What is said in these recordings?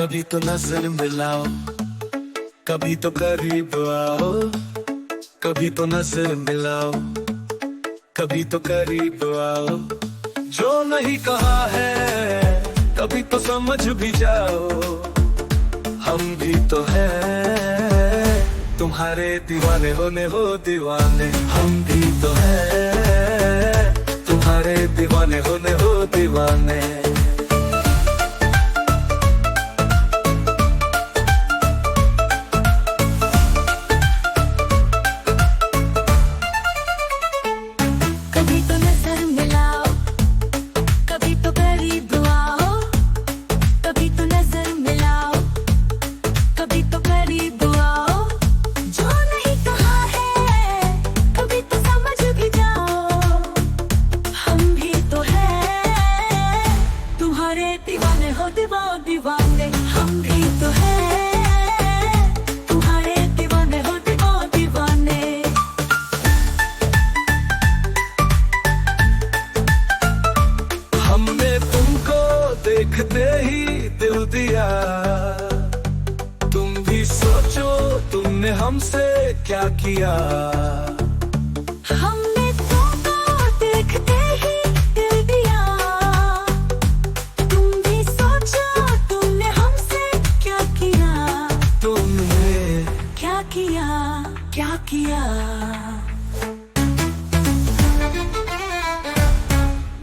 कभी तो नजर मिलाओ, कभी तो करीब आओ, कभी तो नजर मिलाओ, कभी तो करीब आओ। जो नहीं कहा है कभी तो समझ भी जाओ, हम भी तो हैं तुम्हारे दीवाने होने हो दीवाने। हम भी तो हैं तुम्हारे दीवाने होने हो दीवाने। कभी तो नजर मिलाओ, कभी तो करीब आओ, कभी तो नजर मिलाओ, कभी तो करीब आओ। जो नहीं कहा है कभी तो समझ भी जाओ, हम भी तो हैं तुम्हारे दीवाने हो दीवाने। हम भी तो हैं तुम्हारे दीवाने हो दीवाने। हमने तुमको देखते ही दिल दिया, तुम भी सोचो तुमने हमसे क्या किया। हमने तुमको देखते ही दिल दिया, तुम भी सोचो तुमने हमसे क्या किया। तुमने क्या किया, क्या किया।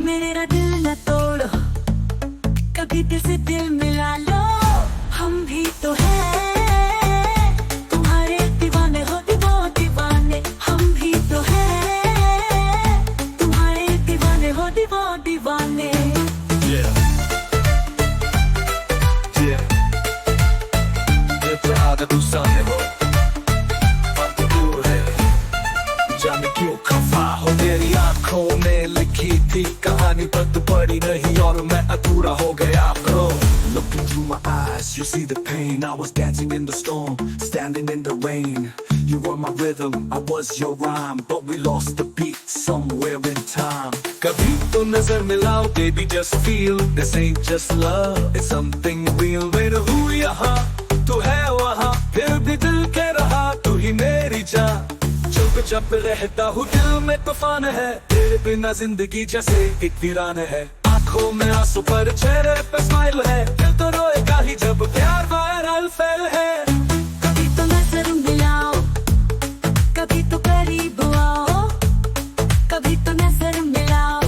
मेरा दिल न तोड़ो, कभी दिल से दिल मिला लो। हम भी तो हैं तुम्हारे दीवाने हो दीवाने। हम भी तो हैं तुम्हारे दीवाने हो दीवाने। Yeah. Yeah. ये प्यार तू सामने हो, पर तू दूर है। जाने क्यों खफा हो, तेरी आंखों में लिखी थी कहानी पर तू पढ़ी नहीं और मैं अधूरा हो गया bro। Looking through my eyes, you see the pain. I was dancing in the storm, standing in the rain. You were my rhythm, I was your rhyme, but we lost the beat somewhere in time. कभी तो नजर मिलाओ, baby just feel this ain't just love, it's something real। मेरे हूँ यहाँ, तू है वहाँ, फिर भी दिल कह रहा तू ही मेरी जान। चुप रहता हूँ, दिल में तूफान है, तेरे बिना जिंदगी जैसे एक वीरान है। आंखों में आंसू पर चेहरे पे स्माइल है, दिल तो रोएगा ही जब प्यार वायरल फेल है। कभी तो नजर मिलाओ, कभी तो करीब आओ, कभी तो नजर मिलाओ,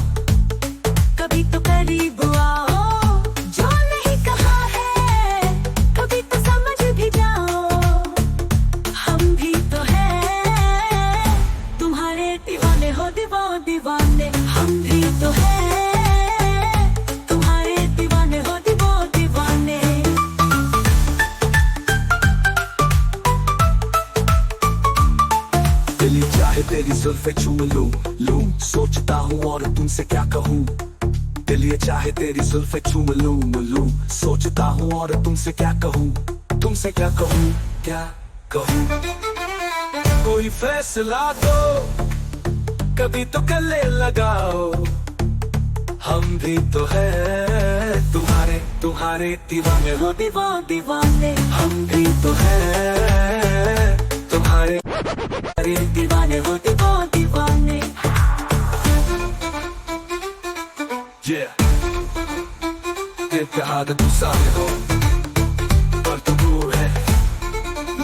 कभी तो करीब आओ। जो नहीं कहा है कभी तो समझ भी जाओ, हम भी तो हैं तुम्हारे दीवाने हो दीवाने। हम भी तो हैं तुम्हारे दीवाने हो दीवाने। दिल चाहे तेरी जुल्फे चूम लूं, सोचता हूँ और तुमसे क्या कहूँ। दिल ये चाहे तेरी जुल्फे चूम लूं, सोचता हूँ और तुमसे क्या कहूँ। तुमसे क्या कहूँ, क्या कहूँ। कोई फैसला दो, कभी तो गले लगाओ। हम भी तो हैं तुम्हारे दीवाने हो दीवाने। हम भी तो हैं तुम्हारे दीवाने हो दीवाने। Yeah। ये प्यार तू सामने हो, पर तू दूर है।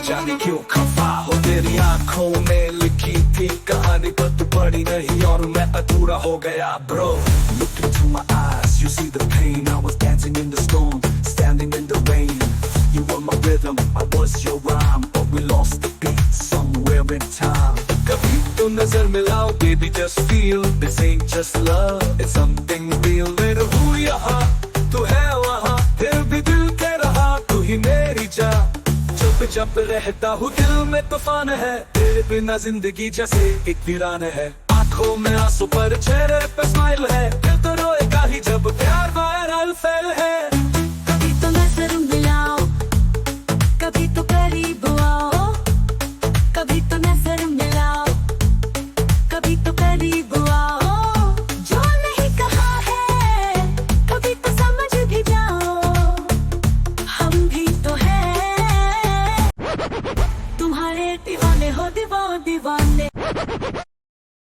जाने क्यों खफा हो, तेरी आंखों में लिखी थी कहानी पर तू पढ़ी नहीं और मैं अधूरा हो गया bro। Look into my eyes, you see the pain. I was dancing in the storm, standing in the rain. You were my rhythm, I was your rhyme, but we lost the beat somewhere in time। कभी तो नजर मिलाओ, baby just feel this ain't just love, it's something real। मेरे हूँ यहाँ, तू है वहाँ, फिर भी दिल कह रहा तू ही मेरी जान। चुप रहता हूँ, दिल में तूफान है, तेरे बिना जिंदगी जैसे एक वीरान है। आंखों में आंसू पर चेहरे पे स्माइल है, दिल तो रोएगा ही जब प्यार वायरल फेल है।